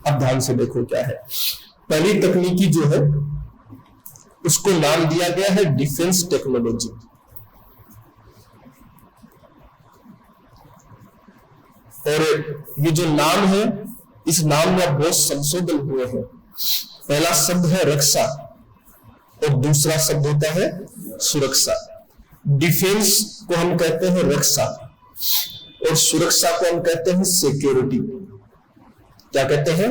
अब ध्यान से देखो क्या है। पहली तकनीकी जो है उसको नाम दिया गया है डिफेंस टेक्नोलॉजी। और ये जो नाम है, इस नाम में बहुत संशोधन हुए हैं। पहला शब्द है रक्षा और दूसरा शब्द होता है सुरक्षा। डिफेंस को हम कहते हैं रक्षा और सुरक्षा को हम कहते हैं सिक्योरिटी। क्या कहते हैं?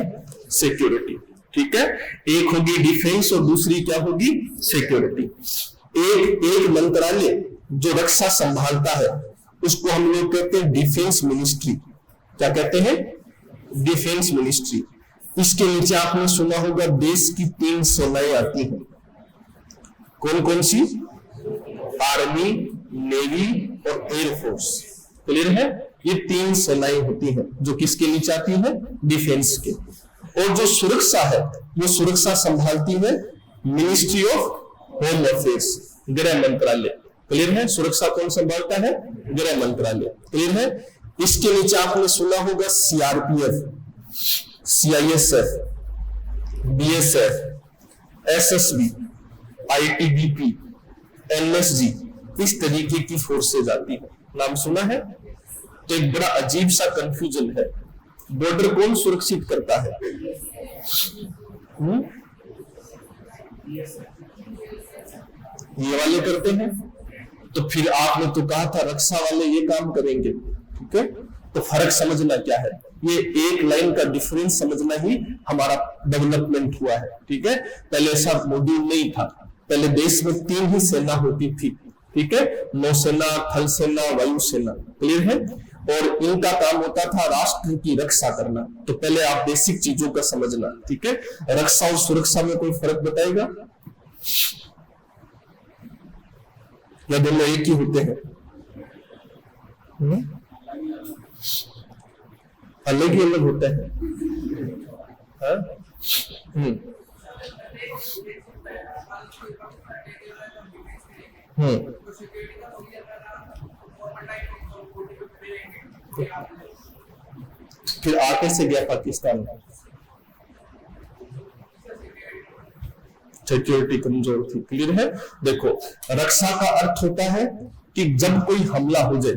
सिक्योरिटी। ठीक है, एक होगी डिफेंस और दूसरी क्या होगी? सिक्योरिटी। एक मंत्रालय जो रक्षा संभालता है उसको हम लोग कहते हैं डिफेंस मिनिस्ट्री। क्या कहते हैं? Defence ministry. इसके नीचे आपने सुना होगा देश की 3 सेनाएं आती हैं। कौन कौन सी? आर्मी, नेवी और एयरफोर्स। क्लियर है? ये 3 सेनाएं होती हैं जो किसके नीचे आती है? डिफेंस के। और जो सुरक्षा है वो सुरक्षा संभालती है मिनिस्ट्री ऑफ होम अफेयर्स, गृह मंत्रालय। क्लियर है? सुरक्षा कौन संभालता है? गृह मंत्रालय। क्लियर है? इसके नीचे आपने सुना होगा CRPF, CISF, BSF, SSB, ITBP, NSG. इस तरीके की फोर्सेज आती है। नाम सुना है? तो एक बड़ा अजीब सा कंफ्यूजन है। बॉर्डर कौन सुरक्षित करता है? ये वाले करते हैं। तो फिर आपने तो कहा था रक्षा वाले ये काम करेंगे। ठीक है, तो फर्क समझना क्या है, ये एक लाइन का डिफरेंस समझना ही हमारा डेवलपमेंट हुआ है। ठीक है, पहले ऐसा मॉड्यूल नहीं था। पहले देश में 3 ही सेना होती थी। ठीक है, नौसेना, थल सेना, वायुसेना। क्लियर है? और इनका काम होता था राष्ट्र की रक्षा करना। तो पहले आप बेसिक चीजों का समझना। ठीक है, रक्षा और सुरक्षा में कोई फर्क बताएगा या दोनों एक ही होते हैं? अलग ही अलग होते हैं। फिर आगे से गया पाकिस्तान, सिक्योरिटी कमजोर थी। क्लियर है? देखो, रक्षा का अर्थ होता है कि जब कोई हमला हो जाए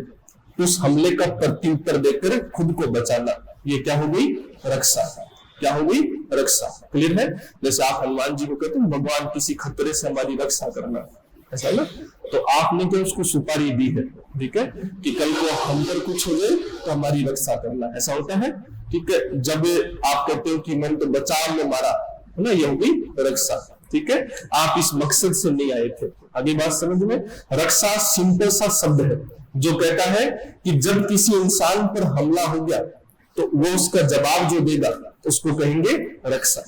तो उस हमले का प्रत्युत्तर देकर खुद को बचाना। ये क्या हो गई? रक्षा। क्या हो गई? रक्षा। क्लियर है? जैसे आप हनुमान जी को कहते हैं भगवान किसी खतरे से हमारी रक्षा करना, ऐसा ना? तो आपने क्या उसको सुपारी दी है। ठीक है, कि कल को हम पर कुछ हो जाए तो हमारी रक्षा करना, ऐसा होता है। ठीक है, जब आप कहते हो कि मैंने तो बचाव में मारा है ना, ये हो गई रक्षा। ठीक है, आप इस मकसद से नहीं आए थे। आगे बात समझ में? रक्षा सिंपल सा शब्द है जो कहता है कि जब किसी इंसान पर हमला हो गया तो वो उसका जवाब जो देगा उसको कहेंगे रक्षा।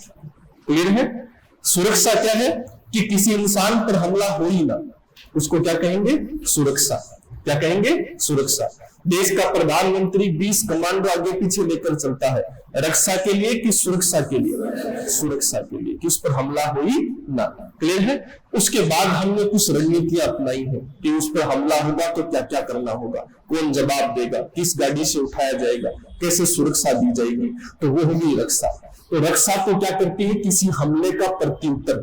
क्लियर है? सुरक्षा क्या है कि किसी इंसान पर हमला हो ही ना, उसको क्या कहेंगे? सुरक्षा। क्या कहेंगे? सुरक्षा। देश का प्रधानमंत्री 20 कमांडो आगे पीछे लेकर चलता है, रक्षा के लिए कि सुरक्षा के लिए? सुरक्षा के लिए, कि उस पर हमला हो ही ना। क्लियर है? उसके बाद हमने कुछ रणनीतियां अपनाई है कि उस पर हमला होगा तो क्या क्या करना होगा, कौन जवाब देगा, किस गाड़ी से उठाया जाएगा, कैसे सुरक्षा दी जाएगी, तो वो होगी रक्षा। तो रक्षा तो क्या करती है? किसी हमले का प्रत्युत्तर।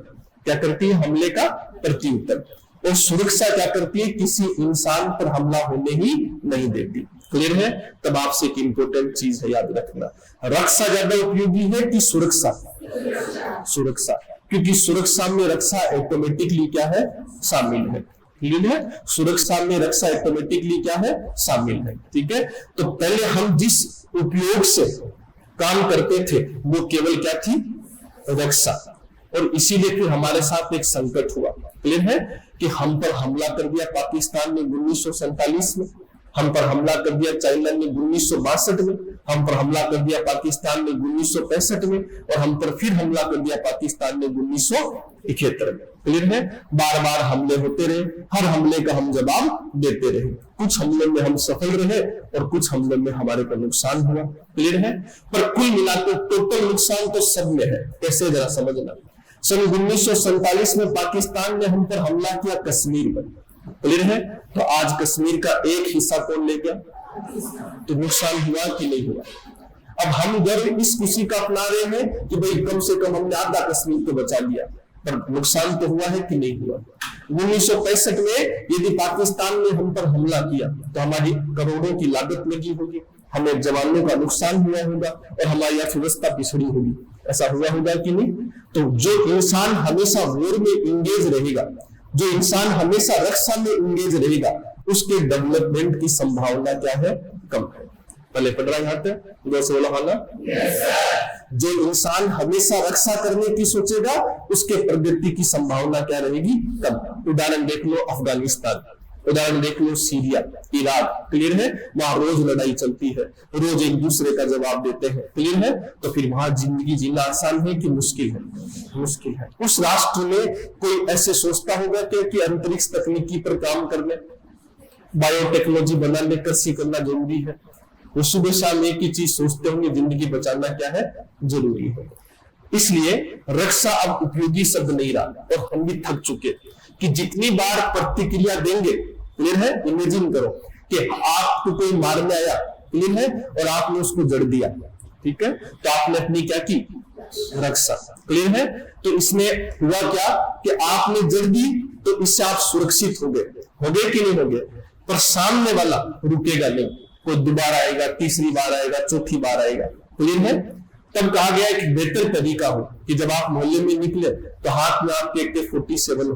क्या करती है? हमले का प्रत्युत्तर। और सुरक्षा क्या करती है? किसी इंसान पर हमला होने ही नहीं देती। क्लियर है? तब आपसे एक इंपॉर्टेंट चीज है याद रखना, रक्षा ज्यादा उपयोगी है कि सुरक्षा? सुरक्षा, क्योंकि सुरक्षा में रक्षा ऑटोमेटिकली क्या है? शामिल है। क्लियर है? सुरक्षा में रक्षा ऑटोमेटिकली क्या है? शामिल है। ठीक है, तो पहले हम जिस उपयोग से काम करते थे वो केवल क्या थी? रक्षा। और इसीलिए फिर हमारे साथ एक संकट हुआ। क्लियर है? कि हम पर हमला कर दिया पाकिस्तान ने 1947 में, हम पर हमला कर दिया चाइना ने 1962 में, हम पर हमला कर दिया पाकिस्तान ने 1965 में, और हम पर फिर हमला कर दिया पाकिस्तान ने 1971 में। क्लियर है? बार बार हमले होते रहे, हर हमले का हम जवाब देते रहे। कुछ हमले में हम सफल रहे और कुछ हमले में हमारे को नुकसान हुआ। क्लियर है? पर कुल मिलाकर टोटल नुकसान तो सब में है। कैसे? जरा समझना। सन 1947 में पाकिस्तान ने हम पर हमला किया कश्मीर में। क्लियर है? तो आज कश्मीर का एक हिस्सा कौन ले गया? तो नुकसान हुआ कि नहीं हुआ? अब हम गर्व इस खुशी का अपना रहे हैं कि भाई कम से कम हमने आधा कश्मीर को बचा लिया, पर नुकसान तो हुआ है कि नहीं हुआ। 1965 में यदि पाकिस्तान ने हम पर हमला किया तो हमारी करोड़ों की लागत लगी होगी, हमें जवानों का नुकसान हुआ होगा और हमारी अर्थव्यवस्था पिछड़ी होगी। ऐसा हुआ होगा कि नहीं? तो जो इंसान हमेशा वॉर में इंगेज रहेगा, जो इंसान हमेशा रक्षा में इंगेज रहेगा, उसके डेवलपमेंट की संभावना क्या है? कम है। पहले पढ़ रहा है यहाँ पे, जैसे बोला वाला जो इंसान हमेशा रक्षा करने की सोचेगा, उसके प्रगति की संभावना क्या रहेगी? कम। उदाहरण देख लो अफगानिस्तान, उदाहरण देख लो सीरिया, इराक, क्लियर है? वहां रोज लड़ाई चलती है, रोज एक दूसरे का जवाब देते हैं, क्लियर है? तो फिर वहां जिंदगी जीना आसान है कि मुश्किल है? मुश्किल है। उस राष्ट्र में कोई ऐसे सोचता होगा कि अंतरिक्ष तकनीकी पर काम करने, बायोटेक्नोलॉजी बनाने, कृषि करना जरूरी है? वो सुबह शाम एक ही चीज सोचते होंगे, जिंदगी बचाना क्या है? जरूरी है। इसलिए रक्षा अब उपयोगी शब्द नहीं रहा, और हम भी थक चुके कि जितनी बार प्रतिक्रिया देंगे, क्लियर है? इमेजिन करो कि आपको कोई मारने आया, क्लियर है, और आपने उसको जड़ दिया, ठीक है? तो आपने अपनी क्या की? रक्षा, क्लियर है? तो इसमें हुआ क्या कि आपने जड़ दी, तो इससे आप सुरक्षित हो गए कि नहीं हो गए? पर सामने वाला रुकेगा नहीं, कोई दोबारा आएगा, तीसरी बार आएगा, चौथी बार आएगा, क्लियर है? तब कहा गया एक बेहतर तरीका हो कि जब आप मोहल्ले में निकले तो हाथ में आपके AK-47 हो,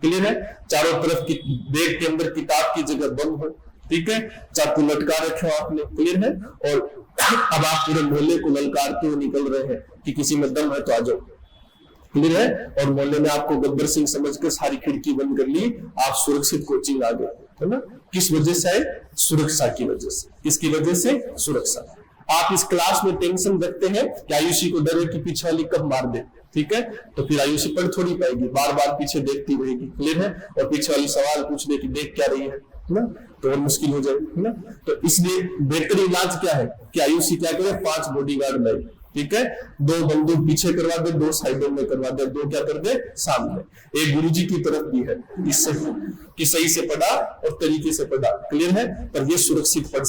क्लियर है? चारों तरफ की बैग के अंदर किताब की जगह बंद हो, ठीक है? चाकू लटका रखे हो आपने, क्लियर है? और अब आप पूरे मोहल्ले को ललकारते हुए निकल रहे हैं कि किसी में दम है तो आ जाओ, क्लियर है? और मोहल्ले ने आपको गब्बर सिंह समझकर सारी खिड़की बंद कर ली, आप सुरक्षित कोचिंग आ गए, है ना? किस वजह से आए? सुरक्षा की वजह से। किसकी वजह से? सुरक्षा। आप इस क्लास में टेंशन रखते हैं कि आयुषी को डर है कि पीछे वाली कब मार दे, ठीक है? तो फिर आयुषी पढ़ थोड़ी पाएगी, बार बार पीछे देखती रहेगी, क्लियर है? और पीछे वाली सवाल पूछ ले कि देख क्या रही है ना? तो और मुश्किल हो जाएगी, है ना? तो इसलिए बेहतर इलाज क्या है कि आयुषी क्या करे? 5 बॉडीगार्ड लाए, ठीक है? 2 बंदूक पीछे करवा दे, 2 साइडों में करवा दे, 2 क्या कर दे? सामने। एक गुरुजी की तरफ भी है, इससे कि सही से पढ़ा और तरीके से पढ़ा, क्लियर है? पर ये सुरक्षित पढ़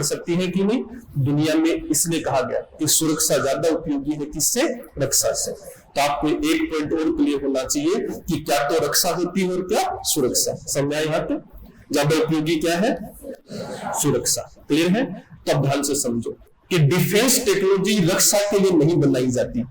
सकती है कि नहीं? दुनिया में इसलिए कहा गया कि सुरक्षा ज्यादा उपयोगी है किससे? रक्षा से। तो आपको एक पॉइंट और क्लियर होना चाहिए कि क्या तो रक्षा होती है और क्या सुरक्षा। समझ आए? यहाँ पे ज्यादा उपयोगी क्या है? सुरक्षा, क्लियर है? तब ध्यान से समझो कि डिफेंस टेक्नोलॉजी रक्षा के लिए नहीं बनाई जाती,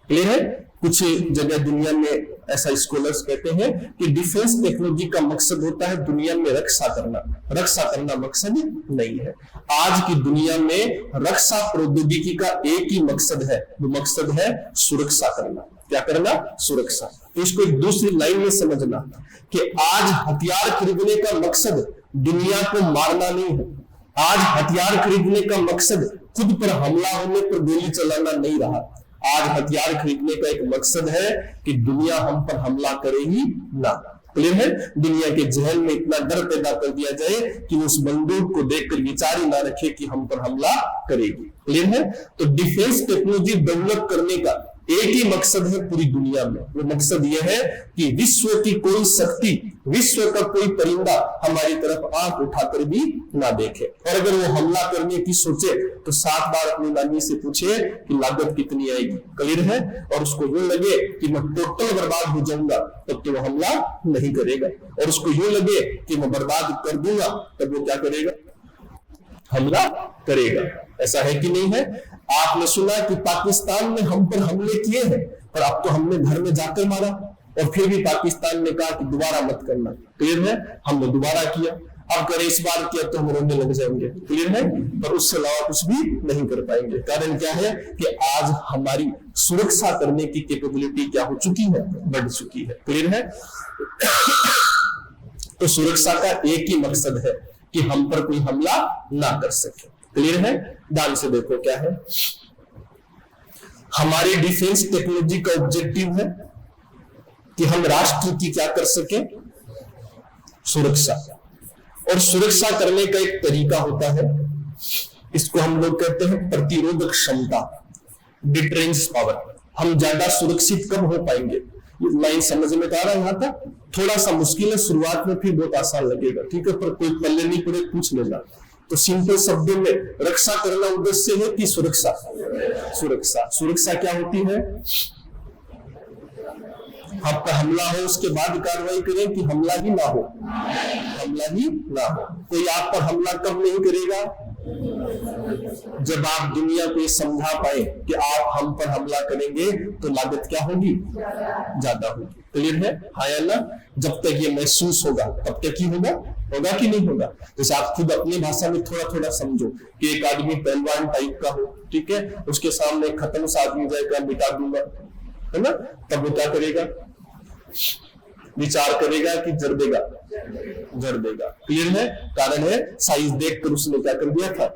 क्लियर है? कुछ जगह दुनिया में ऐसा स्कॉलर्स कहते हैं कि डिफेंस टेक्नोलॉजी का मकसद होता है दुनिया में रक्षा करना मकसद नहीं है। आज की दुनिया में रक्षा प्रौद्योगिकी का एक ही मकसद है, वो मकसद है सुरक्षा करना। क्या करना? सुरक्षा। तो इसको एक दूसरी लाइन में समझना कि आज हथियार खरीदने का मकसद दुनिया को मारना नहीं है। आज हथियार खरीदने का मकसद खुद पर हमला होने पर गोली चलाना नहीं रहा। आज हथियार खरीदने का एक मकसद है कि दुनिया हम पर हमला करे ही ना, क्लियर है? दुनिया के जहन में इतना डर पैदा कर दिया जाए कि उस बंदूक को देखकर विचार ही ना रखे कि हम पर हमला करेगी, क्लियर है? तो डिफेंस टेक्नोलॉजी डेवलप करने का एक ही मकसद है पूरी दुनिया में, वो मकसद यह है कि विश्व की कोई शक्ति, विश्व का कोई परिंदा हमारी तरफ आंख उठाकर भी ना देखे, और अगर वो हमला करने की सोचे तो 7 बार अपनी नानी से पूछे कि लागत कितनी आएगी, क्लियर है? और उसको यूं लगे कि मैं टोटल बर्बाद हो जाऊंगा, तब तो वो हमला नहीं करेगा, और उसको यूं लगे कि मैं बर्बाद कर दूंगा, तब वो क्या करेगा? हमला करेगा। ऐसा है कि नहीं है? आपने सुना कि पाकिस्तान ने हम पर हमले किए हैं, पर अब तो हमने घर में जाकर मारा, और फिर भी पाकिस्तान ने कहा कि दोबारा मत करना, क्लियर है? हमने दोबारा किया, अब करें इस बार किया तो हम रोने लग जाएंगे, क्लियर है? पर उससे अलावा कुछ भी नहीं कर पाएंगे। कारण क्या है कि आज हमारी सुरक्षा करने की कैपेबिलिटी क्या हो चुकी है? बढ़ चुकी है, क्लियर है? तो सुरक्षा का एक ही मकसद है कि हम पर कोई हमला ना कर सके, क्लियर है? ध्यान से देखो क्या है हमारे डिफेंस टेक्नोलॉजी का ऑब्जेक्टिव है कि हम राष्ट्र की क्या कर सके? सुरक्षा। और सुरक्षा करने का एक तरीका होता है, इसको हम लोग कहते हैं प्रतिरोधक क्षमता, डिटरेंस पावर। हम ज्यादा सुरक्षित कब हो पाएंगे? लाइन समझ में आ रहा है? यहाँ तक थोड़ा सा मुश्किल है, शुरुआत में फिर बहुत आसान लगेगा, ठीक है? पर कोई पल्ले नहीं पड़े पूछ लेना। तो सिंपल शब्दों में रक्षा करना उद्देश्य है कि सुरक्षा? सुरक्षा। सुरक्षा क्या होती है? आपका हमला हो उसके बाद कार्रवाई करें कि हमला ही ना हो? हमला ही ना हो। कोई आप पर हमला कब नहीं करेगा? जब आप दुनिया को समझा पाए कि आप हम पर हमला करेंगे तो लागत क्या होगी? ज्यादा होगी। क्लियर है? हाँ या ना? जब तक ये महसूस होगा तब तक ही होगा। होगा कि नहीं होगा? जैसे आप खुद अपनी भाषा में थोड़ा थोड़ा समझो कि एक आदमी पहलवान टाइप का हो, ठीक है, उसके सामने खत्म सा आदमी जाएगा, मिटा दूंगा, है ना, तब वो क्या करेगा? विचार करेगा कि जड़ देगा? जड़ देगा। क्लियर है? कारण है साइज देखकर उसने क्या कर दिया था?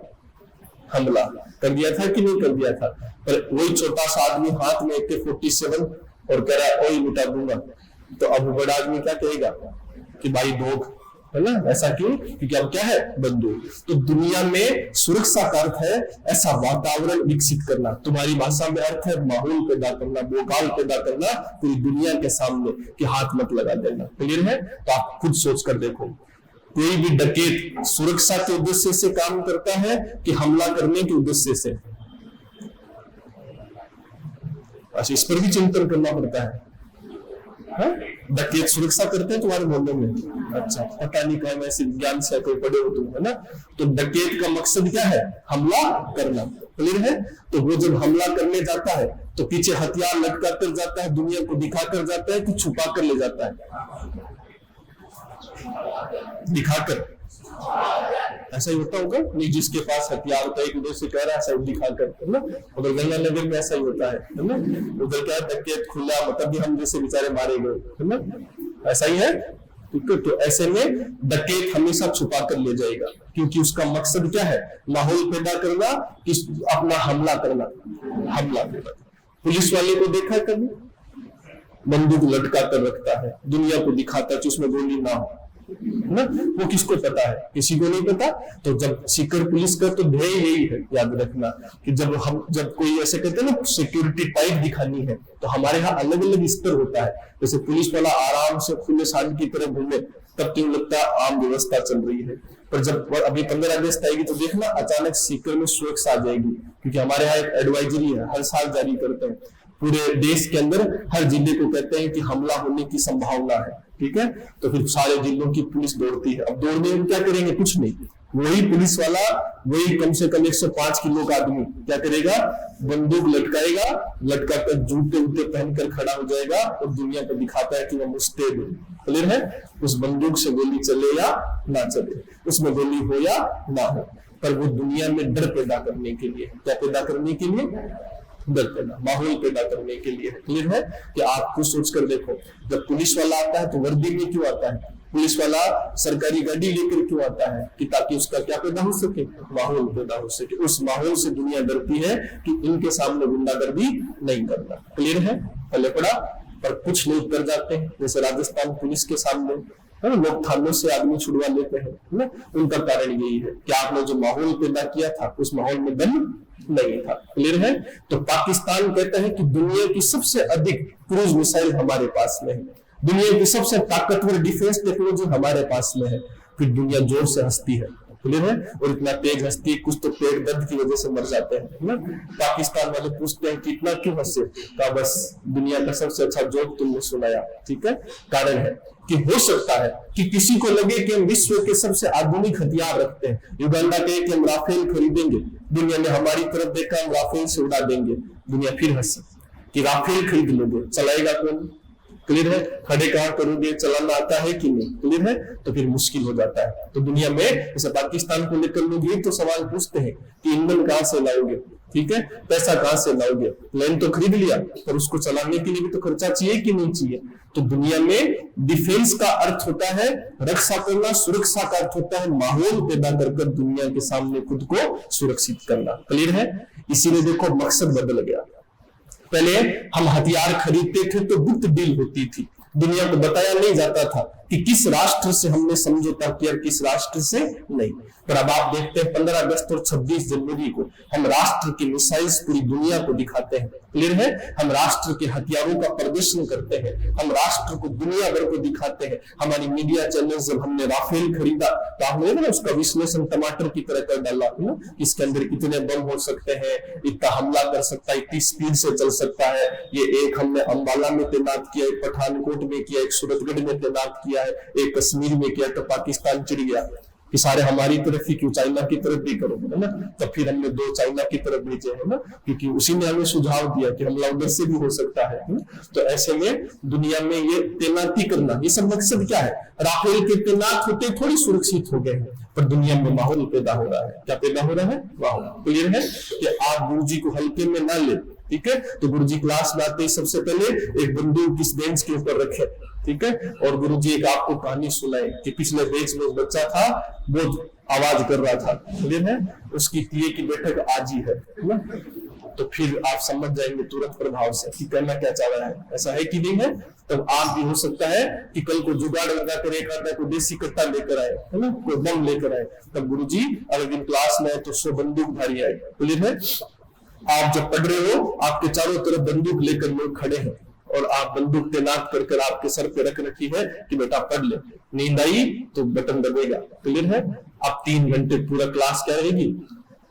हमला कर दिया था कि नहीं कर दिया था? पर वही छोटा सा आदमी हाथ में AK-47 और कह रहा है ओए मिटा दूंगा, तो अब बड़ा आदमी क्या कहेगा कि भाई भोग, है ना? ऐसा क्यों? क्योंकि अब क्या है? बंदूक। तो दुनिया में सुरक्षा का अर्थ है ऐसा वातावरण विकसित करना। तुम्हारी भाषा में अर्थ है माहौल पैदा करना, बोकाल पैदा करना पूरी दुनिया के सामने कि हाथ मत लगा देना। क्लियर है? तो आप खुद सोच कर देखो, कोई भी डकैत सुरक्षा के उद्देश्य से काम करता है कि हमला करने के उद्देश्य से? अच्छा, इस पर भी चिंतन करना पड़ता है। डकैत सुरक्षा करते हैं तुम्हारे मोहल्ले में? अच्छा, पता नहीं कहीं ऐसे ज्ञान से कोई पढ़े हो तुम, है ना? तो डकैत का मकसद क्या है? हमला करना। क्लियर है? तो वो जब हमला करने जाता है तो पीछे हथियार लटका कर जाता है, दुनिया को दिखा कर जाता है कि छुपा कर ले जाता है? दिखाकर। ऐसा ही होता होगा नहीं? जिसके पास हथियार होता है एक उधर से कह रहा है ऐसा दिखाकर, है ना? उधर गंगानगर में ऐसा ही होता है ना? उधर क्या डकैत खुला, मतलब भी हम जैसे बेचारे मारे गए, है ना? ऐसा ही है। ठीक है? तो ऐसे में डकैत हमेशा छुपा कर ले जाएगा क्योंकि उसका मकसद क्या है? माहौल पैदा करना, कि अपना हमला करना। हमला करना। पुलिस वाले को देखा कभी? बंदूक लटका कर रखता है, दुनिया को दिखाता है कि उसमें गोली ना हो, ना? वो किसको पता है? किसी को नहीं पता। तो जब सीकर पुलिस का तो ध्येय यही है, याद रखना, कि जब कोई ऐसे कहते हैं ना सिक्योरिटी टाइट दिखानी है, तो हमारे यहाँ अलग अलग स्तर होता है। जैसे पुलिस वाला आराम से खुले साल की तरह घूमे तब क्यों लगता है आम व्यवस्था चल रही है। पर जब अभी 15 अगस्त आएगी तो देखना अचानक सीकर में सुरक्षा आ जाएगी, क्योंकि हमारे यहाँ एक एडवाइजरी है, हर साल जारी करते हैं। पूरे देश के अंदर हर जिले को कहते हैं कि हमला होने की संभावना है, ठीक है? तो फिर सारे जिलों की पुलिस दौड़ती है। अब दौड़ने में क्या करेंगे? कुछ नहीं। वही पुलिस वाला, वही कम से कम 105 किलो का आदमी क्या करेगा? बंदूक लटकाएगा, लटका कर जूते उते पहनकर खड़ा हो जाएगा और दुनिया को दिखाता है कि वह मुस्तैद है। क्लियर है? उस बंदूक से गोली चले या ना चले, उसमें गोली हो या ना हो, पर वो दुनिया में डर पैदा करने के लिए, क्या पैदा करने के लिए? डर पैदा, माहौल पैदा करने के लिए। क्लियर है? कि आप खुद सोच कर देखो, जब पुलिस वाला आता है तो वर्दी में क्यों आता है? पुलिस वाला सरकारी गाड़ी लेकर क्यों आता है? कि ताकि उसका क्या पैदा हो सके? माहौल पैदा हो सके। उस माहौल से दुनिया डरती है कि इनके सामने गुंडागर्दी नहीं करना। क्लियर है? पहले पड़ा। पर कुछ लोग कर जाते हैं, जैसे राजस्थान पुलिस के सामने लोग थानों से आदमी छुड़वा लेते हैं, ना? उनका कारण यही है कि आपने जो माहौल पैदा किया था उस माहौल में दम नहीं था। क्लियर है? तो पाकिस्तान कहता है कि दुनिया की सबसे अधिक क्रूज मिसाइल हमारे पास में है, दुनिया की सबसे ताकतवर डिफेंस टेक्नोलॉजी हमारे पास में है, फिर दुनिया जोर से हंसती है। क्लियर है? और इतना तेज हंसती है, कुछ तो पेट दर्द की वजह से मर जाते हैं, ना? पाकिस्तान वाले पूछते हैं कि इतना क्यों हंसे? का बस दुनिया का सबसे अच्छा जोक तुमने सुनाया। ठीक है? कारण है कि हो सकता है कि किसी को लगे कि हम विश्व के सबसे आधुनिक हथियार रखते हैं। युगांडा कहे कि हम राफेल खरीदेंगे, दुनिया ने हमारी तरफ देखा, हम राफेल से उड़ा देंगे, दुनिया फिर हंसी कि राफेल खरीद लोगे, चलाएगा कौन? क्लियर है? खड़े कहां करोगे, चलाना आता है कि नहीं? क्लियर है? तो फिर मुश्किल हो जाता है। तो दुनिया में जैसे पाकिस्तान को लेकर लोग ये तो सवाल पूछते हैं कि ईंधन कहां से लाओगे, ठीक है, पैसा कहां से लाओगे? प्लेन तो खरीद लिया, पर उसको चलाने के लिए भी तो खर्चा चाहिए कि नहीं चाहिए? तो दुनिया में डिफेंस का अर्थ होता है रक्षा करना, सुरक्षा का अर्थ होता है माहौल पैदा कर दुनिया के सामने खुद को सुरक्षित करना। क्लियर है? इसीलिए देखो मकसद बदल गया। पहले हम हथियार खरीदते थे तो गुप्त डील होती थी, दुनिया को बताया नहीं जाता था कि किस राष्ट्र से हमने समझौता किया, किस राष्ट्र से नहीं। पर अब आप देखते हैं 15 अगस्त और 26 जनवरी को हम राष्ट्र की मिसाइल्स पूरी दुनिया को दिखाते हैं, क्लियर है, हम राष्ट्र के हथियारों का प्रदर्शन करते हैं, हम राष्ट्र को दुनिया भर को दिखाते हैं। हमारी मीडिया चैनल जब हमने राफेल खरीदा तो हमने ना उसका विश्लेषण टमाटर की तरह कर डाला, इसके अंदर इतने बम हो सकते हैं, इतना हमला कर सकता है, इतनी स्पीड से चल सकता है। ये एक हमने अंबाला में तैनात किया, एक पठानकोट में किया, एक सूरतगढ़ में तैनात किया है, एक कश्मीर में किया, तो पाकिस्तान चिढ़ गया कि सारे हमारी तरफ ही क्यों, चाइना की तरफ भी करोगे, है ना। तो फिर हमने 2 चाइना की तरफ भेजे, है ना, क्योंकि उसी ने हमें सुझाव दिया कि हमला उधर से भी हो सकता है ना? तो ऐसे में दुनिया में ये तैनाती करना, ये सब मकसद क्या है? राफेल के तैनात होते थोड़ी सुरक्षित हो गए हैं, पर दुनिया में माहौल पैदा हो रहा है। क्या पैदा हो रहा है? माहौल। क्लियर है कि आप गुरुजी को हल्के में ना ले, ठीक है। तो गुरुजी क्लास में आते ही सबसे पहले एक बंदूक इस बेंच के ऊपर रखे, ठीक है, और गुरुजी एक आपको कहानी सुनाए कि पिछले बेंच में बच्चा था, बहुत आवाज कर रहा था, क्लियर है, उसकी टीए की बैठक आज ही है ना। तो फिर आप समझ जाएंगे तुरंत प्रभाव से कि करना क्या चाह रहा है, ऐसा है कि नहीं है। तब आप भी हो सकता है कि कल को जुगाड़ लगा कर एक आधा कोई देसी कट्टा लेकर आए, है ना, कोई बम लेकर आए, तब गुरुजी अगले दिन क्लास में आए तो 100 बंदूकधारी आए, क्लियर है। आप जब पढ़ रहे हो आपके चारों तरफ बंदूक लेकर लोग खड़े हैं और आप बंदूक तैनात कर आपके सर पे रख रखी है कि बेटा पढ़ ले, नींद आई तो बटन दबेगा, क्लियर है। अब 3 घंटे पूरा क्लास क्या रहेगी?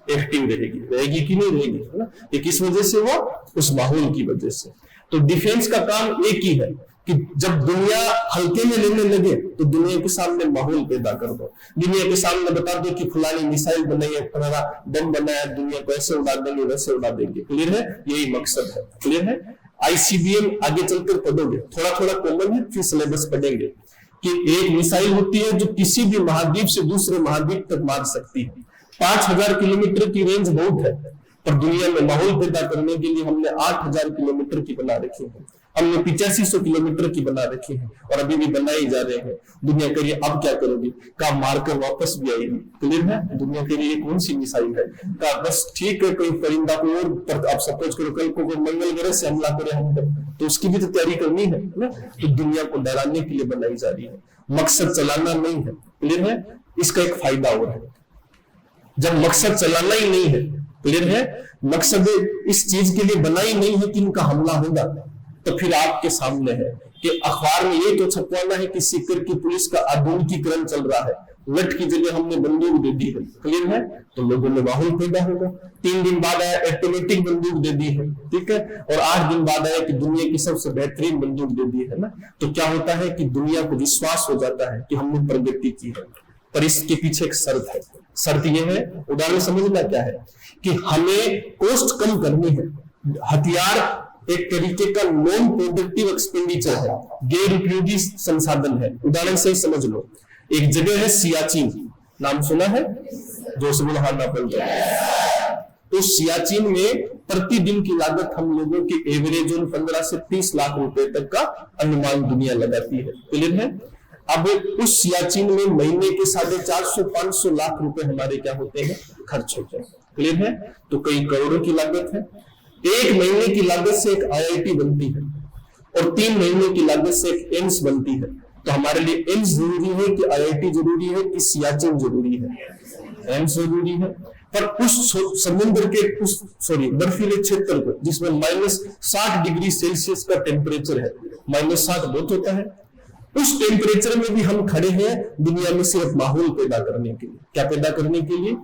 एक्टिव रहेगी, रहेगी कि नहीं रहेगी, है ना। ये किस वजह से हुआ? उस माहौल की वजह से। तो डिफेंस का काम एक ही है कि जब दुनिया हल्के में लेने लगे तो दुनिया के सामने माहौल पैदा कर दो, दुनिया के सामने बता दो कि फलानी मिसाइल बनाई है, फलाना बम बनाया, दुनिया को ऐसे उड़ा देंगे वैसे उड़ा देंगे, क्लियर है, यही मकसद है, क्लियर है। आईसीबीएम आगे चलकर पढ़ोगे, थोड़ा थोड़ा कॉमन है, फिर सिलेबस पढ़ेंगे कि एक मिसाइल होती है जो किसी भी महाद्वीप से दूसरे महाद्वीप तक मार सकती है। 5000 किलोमीटर की रेंज बहुत है, पर दुनिया में माहौल पैदा करने के लिए हमने 8000 किलोमीटर की बना रखी है, हमने 8500 किलोमीटर की बना रखी है और अभी भी बनाई जा रहे हैं। दुनिया कह रही है अब क्या करोगी? का मारकर वापस भी आएगी, क्लियर है। दुनिया के लिए कौन सी मिसाइल है? का बस ठीक है, कोई परिंदा को और आप सपोज करो कल को मंगल ग्रह से हमला करे हम पर, तो उसकी भी तो तैयारी करनी है ना। तो दुनिया को डराने के लिए बनाई जा रही है, मकसद चलाना नहीं है, क्लियर है। इसका एक फायदा और है, जब मकसद चलाना ही नहीं है, क्लियर है, मकसद इस चीज के लिए बनाई नहीं है कि इनका हमला होगा, तो फिर आपके सामने है कि अखबार में ये तो छपवाना है कि सीकर की पुलिस का आधुनिकीकरण चल रहा है, लट की जगह हमने बंदूक दे दी है, क्लियर है, तो लोगों में माहौल पैदा होगा। 3 दिन बाद आया ऑटोमेटिक बंदूक दे दी है, ठीक है, और 8 दिन बाद आया कि दुनिया की सबसे बेहतरीन बंदूक दे दी है ना। तो क्या होता है कि दुनिया को विश्वास हो जाता है कि हमने प्रगति की है, पर इसके पीछे एक शर्त है। शर्त यह है, उदाहरण समझना क्या है कि हमें कॉस्ट कम करनी है। हथियार एक तरीके का नॉन प्रोडक्टिव एक्सपेंडिचर है, गैर उपयोगी संसाधन है। उदाहरण से ही समझ लो, एक जगह है सियाचिन, नाम सुना है? जो से बोला हाँ ना पड़ता है। तो सियाचिन में प्रतिदिन की लागत हम लोगों की एवरेज 15 से 30 लाख रुपए तक का अनुमान दुनिया लगाती है, क्लियर है। अब उस सियाचिन में महीने के 450-500 लाख रुपए हमारे क्या होते हैं? खर्च होते हैं, क्लियर है। तो कई करोड़ों की लागत है। 1 महीने की लागत से एक आईआईटी बनती है और 3 महीने की लागत से एक एम्स बनती है। तो हमारे लिए एम्स जरूरी है कि आईआईटी जरूरी है कि सियाचिन जरूरी है? एम्स जरूरी है। पर उस समुद्र के उस बर्फीले क्षेत्र को जिसमें -60 डिग्री सेल्सियस का टेम्परेचर है, -60 बहुत होता है, उस टेम्परेचर में भी हम खड़े हैं दुनिया में सिर्फ माहौल पैदा करने के लिए। क्या पैदा करने के लिए?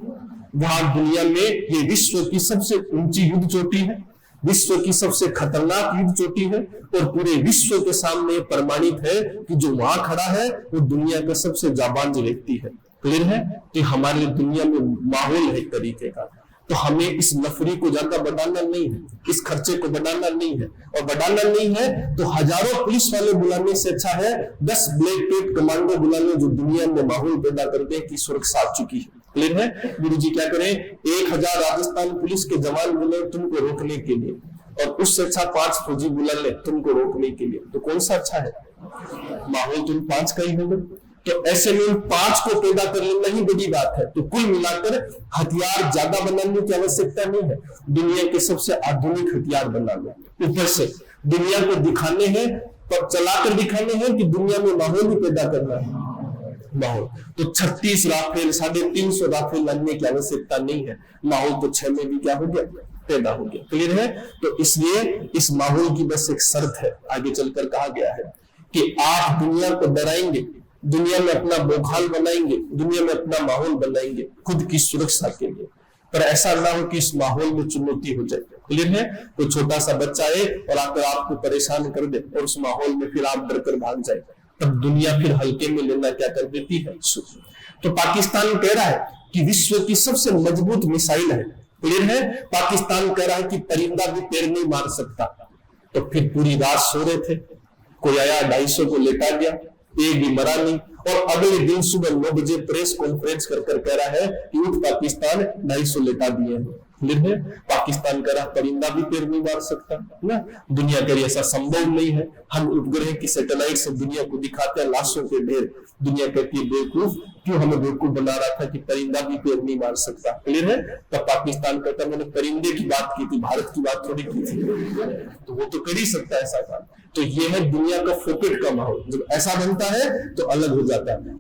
वहां दुनिया में ये विश्व की सबसे ऊंची युद्ध चोटी है, विश्व की सबसे खतरनाक युद्ध चोटी है, और पूरे विश्व के सामने प्रमाणित है कि जो वहां खड़ा है वो दुनिया का सबसे जाबाज व्यक्ति है, क्लियर है। तो हमारे लिए दुनिया में माहौल है एक तरीके का। तो हमें इस नफरी को ज्यादा बढ़ाना नहीं है, इस खर्चे को बढ़ाना नहीं है, और बढ़ाना नहीं है तो हजारों पुलिस वाले बुलाने से अच्छा है 10 ब्लैक पेट कमांडो बुला लो जो दुनिया में माहौल पैदा कर दे कि सुरक्षा आ चुकी है, क्लियर है। गुरुजी क्या करें? 1000 राजस्थान पुलिस के जवान बुले तुमको रोकने के लिए, और उससे अच्छा 5 फौजी बुला ले तुमको रोकने के लिए, तो कौन सा अच्छा है? माहौल तुम 5 का ही होगा। तो ऐसे में 5 को पैदा कर लेना ही बड़ी बात है। तो कुल मिलाकर हथियार ज्यादा बनाने की आवश्यकता नहीं है, दुनिया के सबसे आधुनिक हथियार बना लो। ऊपर से दुनिया को दिखाने हैं पर चलाकर दिखाने हैं कि दुनिया में माहौल ही पैदा करना है। माहौल तो 36 राफेल 350 राफेल लाने की आवश्यकता नहीं है, माहौल तो 6 में भी क्या हो गया, पैदा हो गया। क्लियर है? तो इसलिए इस माहौल की बस एक शर्त है, आगे चलकर कहा गया है कि आप दुनिया को डराएंगे, दुनिया में अपना बोखाल बनाएंगे, दुनिया में अपना माहौल बनाएंगे खुद की सुरक्षा के लिए, पर ऐसा ना हो कि इस माहौल में चुनौती हो जाए। क्लियर है? कोई छोटा सा बच्चा आए और आकर आपको परेशान कर दे और उस माहौल में फिर आप डर कर भाग जाए, तब दुनिया फिर हल्के में लेना क्या कर देती है। तो पाकिस्तान कह रहा है कि विश्व की सबसे मजबूत मिसाइल है। क्लियर है? पाकिस्तान कह रहा है कि परिंदा भी पैर नहीं मार सकता। तो फिर पूरी रात सो रहे थे, कोई आया 250 को लेटा गया, एक भी मरा नहीं, और अगले दिन सुबह 9 बजे प्रेस कॉन्फ्रेंस कर कह रहा है कि उठ पाकिस्तान 250 लेटा दिए हैं। क्लियर है? पाकिस्तान कह रहा परिंदा भी पैर नहीं मार सकता ना, दुनिया कह रही ऐसा संभव नहीं है, हम उपग्रह की सैटेलाइट से दुनिया को दिखाते हैं लाशों के ढेर, दुनिया कहती है बेवकूफ, क्यों हमें बेवकूफ बना रहा था कि परिंदा भी पैर नहीं मार सकता। क्लियर है? तो पाकिस्तान कहता मैंने परिंदे की बात की थी, भारत की बात थोड़ी की थी, तो वो तो कर ही सकता है ऐसा काम। तो ये है दुनिया का फोकेट का माहौल, जब ऐसा बनता है तो अलग हो जाता है।